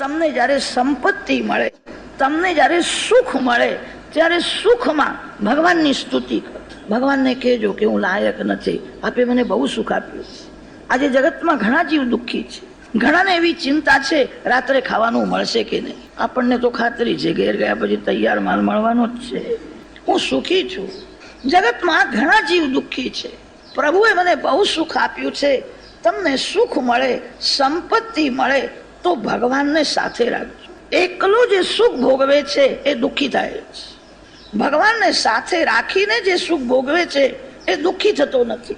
તમને જ્યારે સંપત્તિ મળે, તમને જ્યારે સુખ મળે, ત્યારે સુખમાં ભગવાનની સ્તુતિ કરો. ભગવાનને કહેજો કે હું લાયક નથી, આપે મને બહુ સુખ આપ્યું. આજે જગતમાં ઘણા જીવ દુઃખી છે. ઘણાને એવી ચિંતા છે રાત્રે ખાવાનું મળશે કે નહીં. આપણને તો ખાતરી છે ઘેર ગયા પછી તૈયાર માલ મળવાનો જ છે. હું સુખી છું. જગતમાં ઘણા જીવ દુઃખી છે. પ્રભુએ મને બહુ સુખ આપ્યું છે. તમને સુખ મળે, સંપત્તિ મળે તો ભગવાનને સાથે રાખજો. એકલો જે સુખ ભોગવે છે એ દુઃખી થાય છે. ભગવાનને સાથે રાખીને જે સુખ ભોગવે છે એ દુઃખી થતો નથી.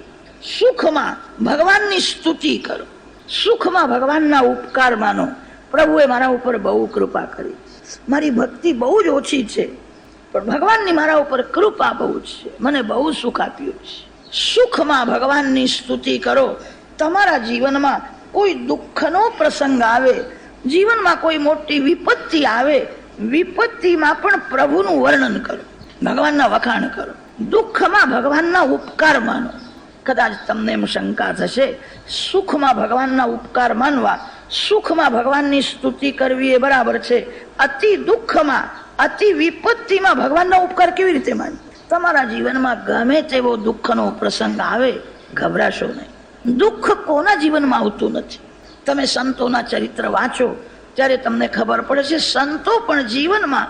સુખમાં ભગવાનની સ્તુતિ કરો, સુખમાં ભગવાનના ઉપકાર માનો. પ્રભુએ મારા ઉપર બહુ કૃપા કરી. મારી ભક્તિ બહુ જ ઓછી છે, પણ ભગવાનની મારા ઉપર કૃપા બહુ છે. મને બહુ સુખ આપ્યું છે. સુખમાં ભગવાનની સ્તુતિ કરો. તમારા જીવનમાં કોઈ દુઃખનો પ્રસંગ આવે, જીવનમાં કોઈ મોટી વિપત્તિ આવે, વિપત્તિમાં પણ પ્રભુનું વર્ણન કરો, ભગવાનના વખાણ કરો. દુઃખમાં ભગવાનના ઉપકાર માનો. કદાચ તમને એમ શંકા થશે, સુખમાં ભગવાનના ઉપકાર માનવા, સુખમાં ભગવાનની સ્તુતિ કરવી એ બરાબર છે, અતિ દુઃખમાં, અતિ વિપત્તિમાં ભગવાનના ઉપકાર કેવી રીતે માનવા? તમારા જીવનમાં ગમે તેવો દુઃખનો પ્રસંગ આવે, ગભરાશો નહીં. દુઃખ કોના જીવનમાં આવતું નથી. તમે સંતોના ચરિત્ર વાંચો ત્યારે તમને ખબર પડે છે સંતો પણ જીવનમાં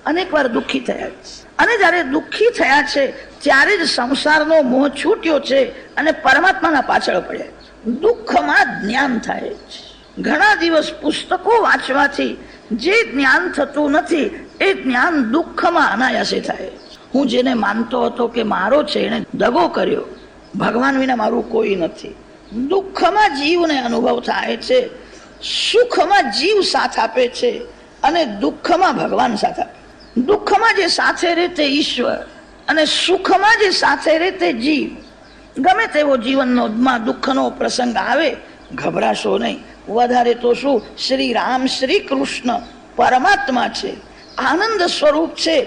અનેક વાર દુઃખી થયા છે. અને જ્યારે દુઃખી થયા છે ત્યારે જ સંસારનો મોહ છૂટ્યો છે અને પરમાત્માના પાછળ પડ્યા છે. દુઃખમાં જ્ઞાન થાય છે. ઘણા દિવસ પુસ્તકો વાંચવાથી જે જ્ઞાન થતું નથી એ જ્ઞાન દુઃખમાં અનાયાસે થાય. હું જેને માનતો હતો કે મારો છે એને દગો કર્યો, ભગવાન વિના મારું કોઈ નથી. દુઃખમાં જીવને અનુભવ થાય છે. સુખમાં જીવ સાથ આપે છે અને દુઃખમાં ભગવાન સાથ આપે. દુઃખમાં જે સાથે રહે તે ઈશ્વર અને સુખમાં જે સાથે રહે તે જીવ. ગમે તેવો જીવનમાં દુઃખનો પ્રસંગ આવે, ગભરાશો નહીં. વધારે તો શું, શ્રી રામ શ્રી કૃષ્ણ પરમાત્મા છે, આનંદ સ્વરૂપ છે.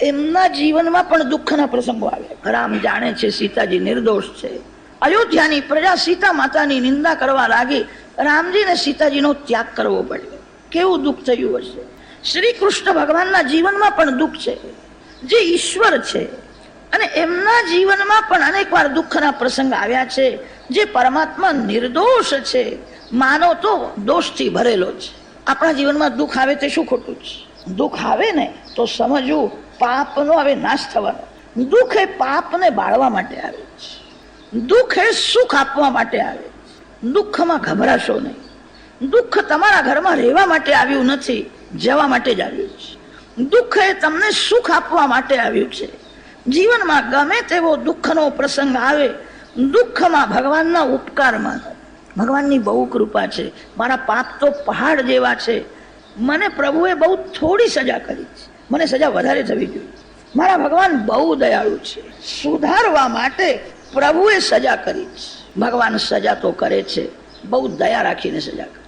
એમના જીવનમાં પણ દુઃખના પ્રસંગો આવે. રામ જાણે છે સીતાજી નિર્દોષ છે. અયોધ્યાની પ્રજા સીતા માતાની નિંદા કરવા લાગી. રામજીને સીતાજીનો ત્યાગ કરવો પડ્યો. કેવું દુઃખ થયું હશે. શ્રી કૃષ્ણ ભગવાનના જીવનમાં પણ દુઃખ છે, જે ઈશ્વર છે, અને એમના જીવનમાં પણ અનેક વાર દુઃખના પ્રસંગ આવ્યા છે. જે પરમાત્મા નિર્દોષ છે, માનો તો દોષથી ભરેલો છે. આપણા જીવનમાં દુઃખ આવે તે શું ખોટું છે? દુઃખ આવે ને તો સમજવું પાપનો હવે નાશ થવાનો. દુઃખ એ પાપને બાળવા માટે આવે છે. દુઃખ એ સુખ આપવા માટે આવે છે. દુઃખમાં ગભરાશો નહીં. દુઃખ તમારા ઘરમાં રહેવા માટે આવ્યું નથી, જવા માટે જ આવ્યું છે. દુઃખ એ તમને સુખ આપવા માટે આવ્યું છે. જીવનમાં ગમે તેવો દુઃખનો પ્રસંગ આવે, દુઃખમાં ભગવાનના ઉપકાર માનો. ભગવાનની બહુ કૃપા છે. મારા પાપ તો પહાડ જેવા છે. મને પ્રભુએ બહુ થોડી સજા કરી છે, મને સજા વધારે થવી જોઈએ. મારા ભગવાન બહુ દયાળુ છે. સુધારવા માટે પ્રભુએ સજા કરી છે. ભગવાન સજા તો કરે છે, બહુ દયા રાખીને સજા કરે.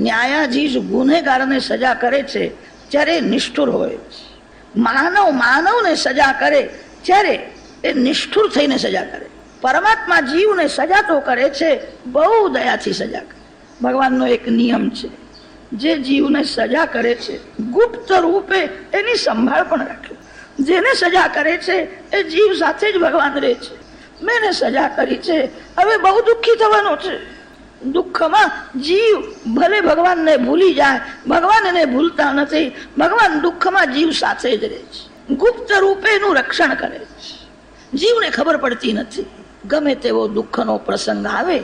ન્યાયાધીશ ગુનેગારને સજા કરે છે ત્યારે નિષ્ઠુર હોય છે. માનવને સજા કરે ત્યારે એ નિષ્ઠુર થઈને સજા કરે. પરમાત્મા જીવને સજા તો કરે છે, બહુ દયાથી સજા કરે. ભગવાનનો એક નિયમ છે, જે જીવને સજા કરે છે ગુપ્ત રૂપે એની સંભાળ પણ રાખે. જેને સજા કરે છે એ જીવ સાથે જ ભગવાન રહે છે. મેં સજા કરી છે, હવે બહુ દુઃખી થવાનો છે. દુઃખમાં જીવ ભલે ભગવાનને ભૂલી જાય, ભગવાન એને ભૂલતા નથી. ભગવાન દુઃખમાં જીવ સાથે જ રહે છે. ગુપ્ત રૂપે એનું રક્ષણ કરે છે. જીવને ખબર પડતી નથી. ગમે તેવો દુઃખનો પ્રસંગ આવે,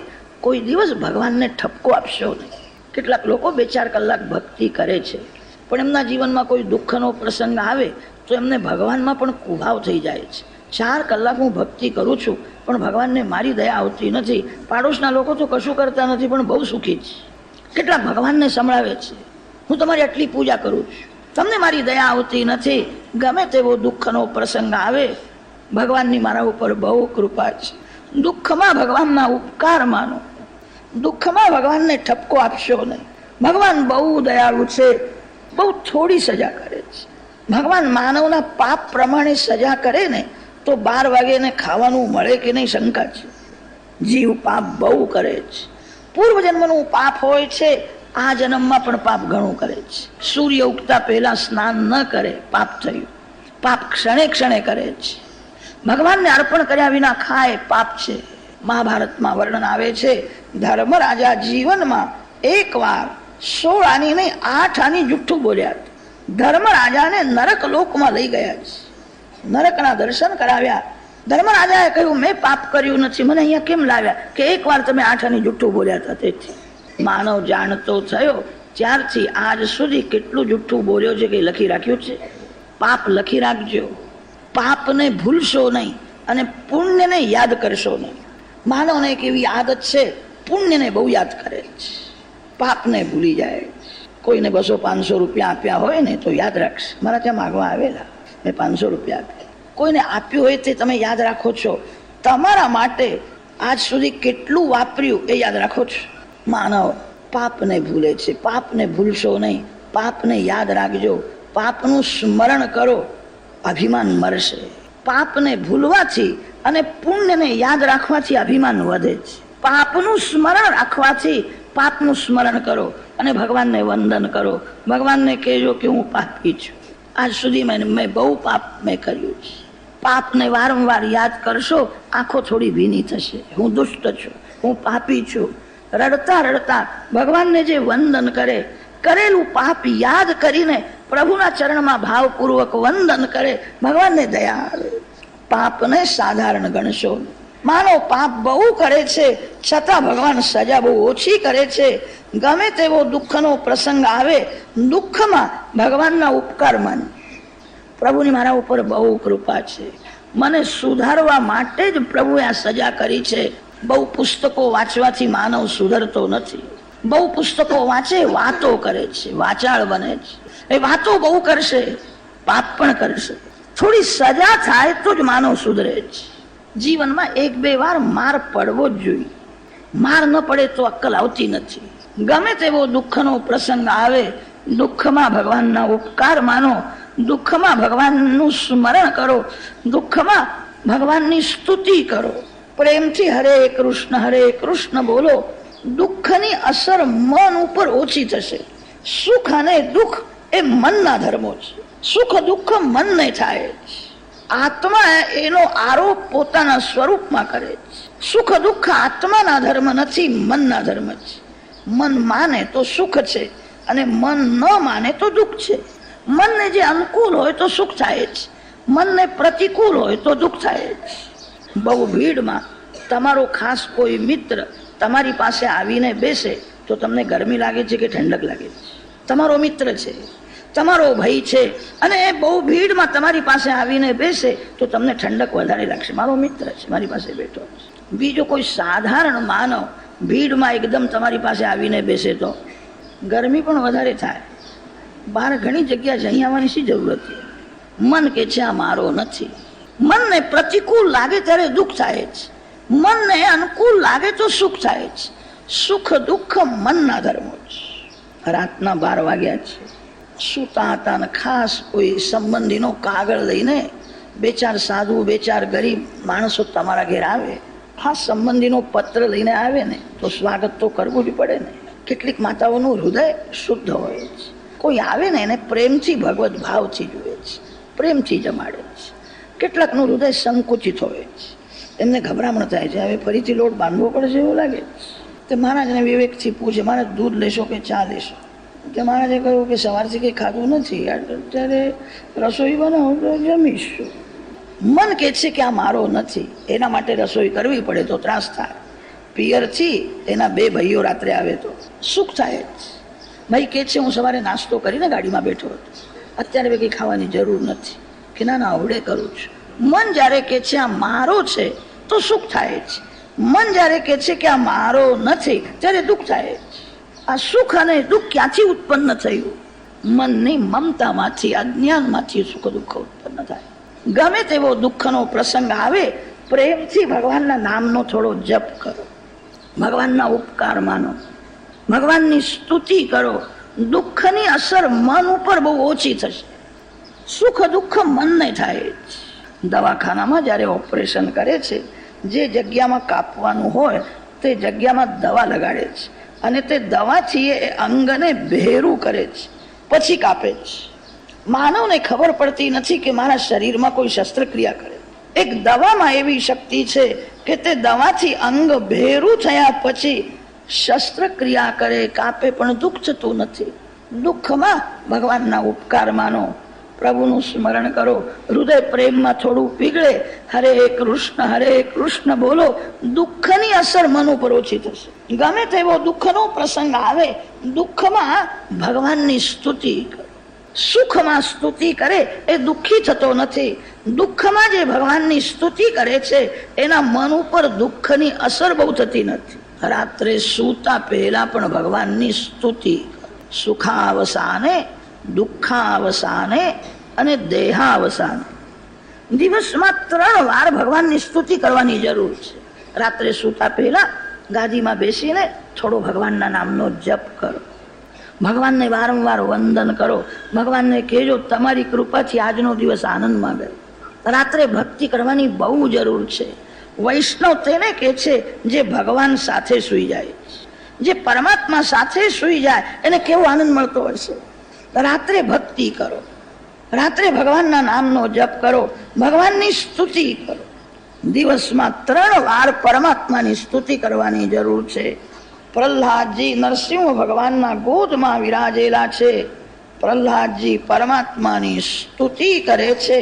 કોઈ દિવસ ભગવાનને ઠપકો આપશો નહીં. કેટલાક લોકો 2-4 કલાક ભક્તિ કરે છે, પણ એમના જીવનમાં કોઈ દુઃખનો પ્રસંગ આવે તો એમને ભગવાનમાં પણ કુભાવ થઈ જાય છે. 4 કલાક હું ભક્તિ કરું છું પણ ભગવાનને મારી દયા આવતી નથી. પાડોશના લોકો તો કશું કરતા નથી પણ બહુ સુખી છે. કેટલાક ભગવાનને સંભળાવે છે, હું તમારી આટલી પૂજા કરું છું, તમને મારી દયા આવતી નથી. ગમે તેવો દુઃખનો પ્રસંગ આવે, ભગવાનની મારા ઉપર બહુ કૃપા છે. દુઃખમાં ભગવાનના ઉપકાર માનો. દુઃખમાં ભગવાનને ઠપકો આપશો નહીં. ભગવાન બહુ દયાળુ છે, બહુ થોડી સજા કરે છે. ભગવાન માનવના પાપ પ્રમાણે સજા કરે ને તો 12 વાગે એને ખાવાનું મળે કે નહીં શંકા છે. જીવ પાપ બહુ કરે છે. પૂર્વજન્મનું પાપ હોય છે આ જન્મમાં પણ પાપ ઘણું કરે છે. સૂર્ય ઉગતા પહેલા સ્નાન ન કરે, પાપ થયું. પાપ ક્ષણે ક્ષણે કરે છે. ભગવાનને અર્પણ કર્યા વિના ખાય, પાપ છે. મહાભારતમાં વર્ણન આવે છે, ધર્મરાજા જીવનમાં એક વાર 16 આની નહીં 8 આની જુઠ્ઠું બોલ્યા. ધર્મરાજાને નરક લોકમાં લઈ ગયા છે. નરકના દર્શન કરાવ્યા. ધર્મરાજાએ કહ્યું, મેં પાપ કર્યું નથી, મને અહીંયા કેમ લાવ્યા? કે એક વાર તમે 8 આની જુઠ્ઠું બોલ્યા હતા. તેથી માનવ જાણતો થયો ત્યારથી આજ સુધી કેટલું જુઠ્ઠું બોલ્યો છે કે લખી રાખ્યું છે. પાપ લખી રાખજો. પાપને ભૂલશો નહીં અને પુણ્યને યાદ કરશો નહીં. માનવને એક એવી આદત છે, પુણ્યને બહુ યાદ કરે છે, પાપને ભૂલી જાય. કોઈને 200-500 રૂપિયા આપ્યા હોય ને તો યાદ રાખશે, મારા ત્યાં માગવા આવેલા, મેં 500 રૂપિયા આપ્યા. કોઈને આપ્યું હોય તે તમે યાદ રાખો છો. તમારા માટે આજ સુધી કેટલું વાપર્યું એ યાદ રાખો છો. માનવ પાપને ભૂલે છે. પાપને ભૂલશો નહીં, પાપને યાદ રાખજો. પાપનું સ્મરણ કરો, અભિમાન મરશે. પાપને ભૂલવાથી અને પુણ્યને યાદ રાખવાથી અભિમાન વધે છે. પાપનું સ્મરણ રાખવાથી પાપનું સ્મરણ કરો અને ભગવાનને વંદન કરો. ભગવાનને કહેજો કે હું પાપી છું. આજ સુધી મેં બહુ પાપ મેં કર્યું છે. પાપને વારંવાર યાદ કરશો, આંખો થોડી ભીની થશે. હું દુષ્ટ છું, હું પાપી છું. રડતા રડતા ભગવાનને જે વંદન કરે, કરેલું પાપ યાદ કરીને પ્રભુના ચરણમાં ભાવપૂર્વક વંદન કરે, ભગવાનને દયા આવે. પાપને સાધારણ ગણશો. માનો પાપ બહુ કરે છે છતાં ભગવાન સજા બહુ ઓછી કરે છે. ગમે તેવો દુઃખનો પ્રસંગ આવે, દુઃખમાં ભગવાનના ઉપકાર માન. પ્રભુની મારા ઉપર બહુ કૃપા છે, મને સુધારવા માટે જ પ્રભુએ આ સજા કરી છે. બહુ પુસ્તકો વાંચવાથી માનવ સુધરતો નથી. બહુ પુસ્તકો વાંચે, વાતો કરે છે, વાચાળ બને છે. એ વાતો બહુ કરશે, પાપ પણ કરશે. થોડી સજા થાય તો જ માનવ સુધરે છે. જીવનમાં 1-2 વાર માર પડવો જ જોઈએ. માર ન પડે તો અક્કલ આવતી નથી. ગમે તેવો દુઃખનો પ્રસંગ આવે, દુઃખમાં ભગવાનના ઉપકાર માનો, દુઃખમાં ભગવાનનું સ્મરણ કરો, દુઃખમાં ભગવાનની સ્તુતિ કરો. પ્રેમથી હરે કૃષ્ણ બોલો. દુઃખની અસર મન ઉપર ઓછી થશે. સુખ અને દુઃખ એ મનના ધર્મો છે. સુખ દુઃખ મનને થાય છે. આત્મા એનો આરોપ પોતાના સ્વરૂપમાં કરે છે. સુખ દુઃખ આત્માના ધર્મ નથી, મનના ધર્મ છે. મન માને તો સુખ છે અને મન ન માને તો દુઃખ છે. મનને જે અનુકૂળ હોય તો સુખ થાય છે, મનને પ્રતિકૂળ હોય તો દુઃખ થાય છે. બહુ ભીડમાં તમારો ખાસ કોઈ મિત્ર તમારી પાસે આવીને બેસે તો તમને ગરમી લાગે છે કે ઠંડક લાગે છે? તમારો મિત્ર છે, તમારો ભાઈ છે, અને એ બહુ ભીડમાં તમારી પાસે આવીને બેસે તો તમને ઠંડક વધારે લાગશે. મારો મિત્ર છે, મારી પાસે બેઠો છે. બીજો કોઈ સાધારણ માનવ ભીડમાં એકદમ તમારી પાસે આવીને બેસે તો ગરમી પણ વધારે થાય. બહાર ઘણી જગ્યા છે, અહીં આવવાની શી જરૂરત છે? મન કે છે આ મારો નથી. મનને પ્રતિકૂળ લાગે ત્યારે દુઃખ થાય છે, મનને અનુકૂળ લાગે તો સુખ થાય છે. સુખ દુઃખ મનના ધર્મો છે. રાતના 12 વાગ્યા છે, સૂતા હતા ને ખાસ કોઈ સંબંધીનો કાગળ લઈને 2-4 સાધુ 2-4 ગરીબ માણસો તમારા ઘેર આવે, ખાસ સંબંધીનો પત્ર લઈને આવે ને તો સ્વાગત તો કરવું જ પડે ને. કેટલીક માતાઓનું હૃદય શુદ્ધ હોય છે. કોઈ આવે ને એને પ્રેમથી ભગવત ભાવથી જુએ છે, પ્રેમથી જમાડે છે. કેટલાકનું હૃદય સંકુચિત હોય છે, એમને ગભરામણ થાય છે, હવે ફરીથી લોટ બાંધવો પડશે એવું લાગે છે. તે મહારાજને વિવેકથી પૂછે, મહારાજ દૂધ લેશો કે ચા લેશો? તે મહારાજે કહ્યું કે સવારથી કંઈ ખાધું નથી, અત્યારે રસોઈ બનાવો તો જમીશું. મન કહે છે કે આ મારો નથી, એના માટે રસોઈ કરવી પડે તો ત્રાસ થાય. પિયરથી એના 2 ભાઈઓ રાત્રે આવે તો સુખ થાય જ. ભાઈ કહે છે હું સવારે નાસ્તો કરીને ગાડીમાં બેઠો હતો, અત્યારે કંઈ ખાવાની જરૂર નથી, કે ના અવડે કરું છું. મન જ્યારે કહે છે આ મારો છે તો સુખ થાય છે. મન જ્યારે કહે છે કે આ મારો નથી ત્યારે દુઃખ થાય છે. આ સુખ અને દુઃખ ક્યાંથી ઉત્પન્ન થયું? મનની મમતામાંથી, અજ્ઞાનમાંથી સુખ દુઃખ ઉત્પન્ન થાય. ગમે તેવો દુઃખનો પ્રસંગ આવે, પ્રેમથી ભગવાનના નામનો થોડો જપ કરો, ભગવાનના ઉપકાર માનો, ભગવાનની સ્તુતિ કરો. દુઃખની અસર મન ઉપર બહુ ઓછી થશે. સુખ દુઃખ મનને થાય છે. દવાખાનામાં જ્યારે ઓપરેશન કરે છે, જે જગ્યામાં કાપવાનું હોય તે જગ્યામાં દવા લગાડે છે. અને તે દવાથી એ અંગને ભેરું કરે છે, પછી કાપે છે. માનવને ખબર પડતી નથી કે મારા શરીરમાં કોઈ શસ્ત્રક્રિયા કરે. એક દવામાં એવી શક્તિ છે કે તે દવાથી અંગ ભેરું થયા પછી શસ્ત્રક્રિયા કરે, કાપે, પણ દુઃખ થતું નથી. દુઃખમાં ભગવાનના ઉપકાર માનો, પ્રભુનું સ્મરણ કરો, હૃદય પ્રેમમાં થોડું પીગળે, હરે કૃષ્ણ બોલો, દુઃખની અસર મન ઉપર ઓછી થશે. ગમે તેવો દુઃખનો પ્રસંગ આવે, દુઃખમાં ભગવાનની સ્તુતિ કરો. સુખમાં સ્તુતિ કરે એ દુઃખી થતો નથી. દુઃખમાં જે ભગવાનની સ્તુતિ કરે છે એના મન ઉપર દુઃખની અસર બહુ થતી નથી. રાત્રે સૂતા પહેલા પણ ભગવાનની સ્તુતિ, સુખાવસાને, દુઃખાવસાને અને દેહાવસાને. દિવસમાં 3 વાર ભગવાનની સ્તુતિ કરવાની જરૂર છે. રાત્રે સૂતા પહેલા ગાદીમાં બેસીને થોડો ભગવાનના નામનો જપ કરો, ભગવાનને વારંવાર વંદન કરો, ભગવાનને કહેજો તમારી કૃપાથી આજનો દિવસ આનંદમાં ગયો. રાત્રે ભક્તિ કરવાની બહુ જરૂર છે. વૈષ્ણવ તેને કહે છે જે ભગવાન સાથે સૂઈ જાય, જે પરમાત્મા સાથે સૂઈ જાય એને કેવો આનંદ મળતો હશે. રાત્રે ભક્તિ કરો, રાત્રે ભગવાનના નામનો જપ કરો, ભગવાનની સ્તુતિ કરો. દિવસમાં 3 વાર પરમાત્માની સ્તુતિ કરવાની જરૂર છે. પ્રહલાદજી નરસિંહ ભગવાનના ગોદમાં વિરાજેલા છે. પ્રહલાદજી પરમાત્માની સ્તુતિ કરે છે.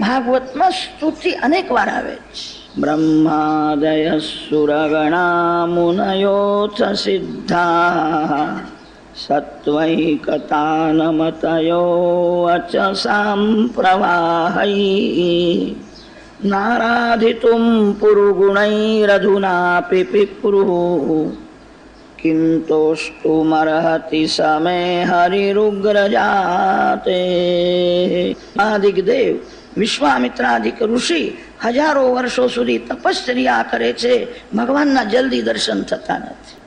ભાગવતમાં સ્તુતિ અનેક વાર આવે છે. બ્રહ્માદય સુરગણા મુનયોથ સિદ્ધા સત્વૈકતાનમતયો અચસાં પ્રવાહૈ નારાધિતું પુરુગુણૈરધુનાપિ પિપ્રુઃ કિંતોષ્ટુમર્હતિ સમે હરિરુગ્રજાતે. આદિક દેવ વિશ્વામિત્રાદિક ઋષિ હજારો વર્ષો સુધી તપશ્ચર્યા કરે છે, ભગવાનના જલ્દી દર્શન થતા નથી.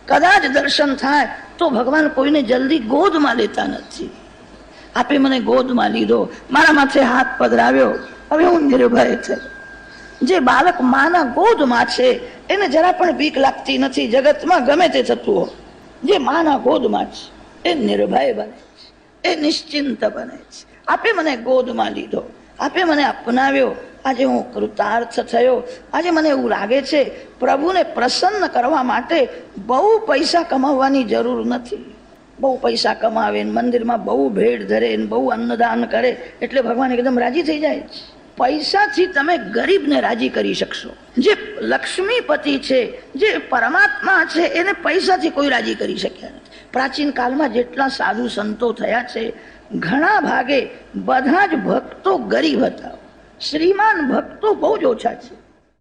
કદાચ દર્શન થાય તો ભગવાન કોઈને જલ્દી ગોદમાં લેતા નથી. આપે મને ગોદમાં લીધો, મારા માથે હાથ પધરાવ્યો, હવે હું નિર્ભય થયો. જે બાળક માના ગોદમાં છે એને જરા પણ બીક લાગતી નથી. જગતમાં ગમે તે થતું હોય, જે માના ગોદમાં છે એ નિર્ભય બને છે, એ નિશ્ચિંત બને છે. આપે મને ગોદમાં લીધો, આપે મને અપનાવ્યો, આજે હું કૃતાર્થ થયો. આજે મને એવું લાગે છે પ્રભુને પ્રસન્ન કરવા માટે બહુ પૈસા કમાવવાની જરૂર નથી. બહુ પૈસા કમાવે, મંદિરમાં બહુ ભેટ ધરે, બહુ અન્નદાન કરે એટલે ભગવાન એકદમ રાજી થઈ જાય છે. પૈસાથી તમે ગરીબને રાજી કરી શકશો. જે લક્ષ્મીપતિ છે, જે પરમાત્મા છે, એને પૈસાથી કોઈ રાજી કરી શક્યા નથી. પ્રાચીન કાળમાં જેટલા સાધુ સંતો થયા છે, ઘણા ભાગે બધા જ ભક્તો ગરીબ હતા. શ્રીમાન ભક્તો બહુ જ ઓછા છે.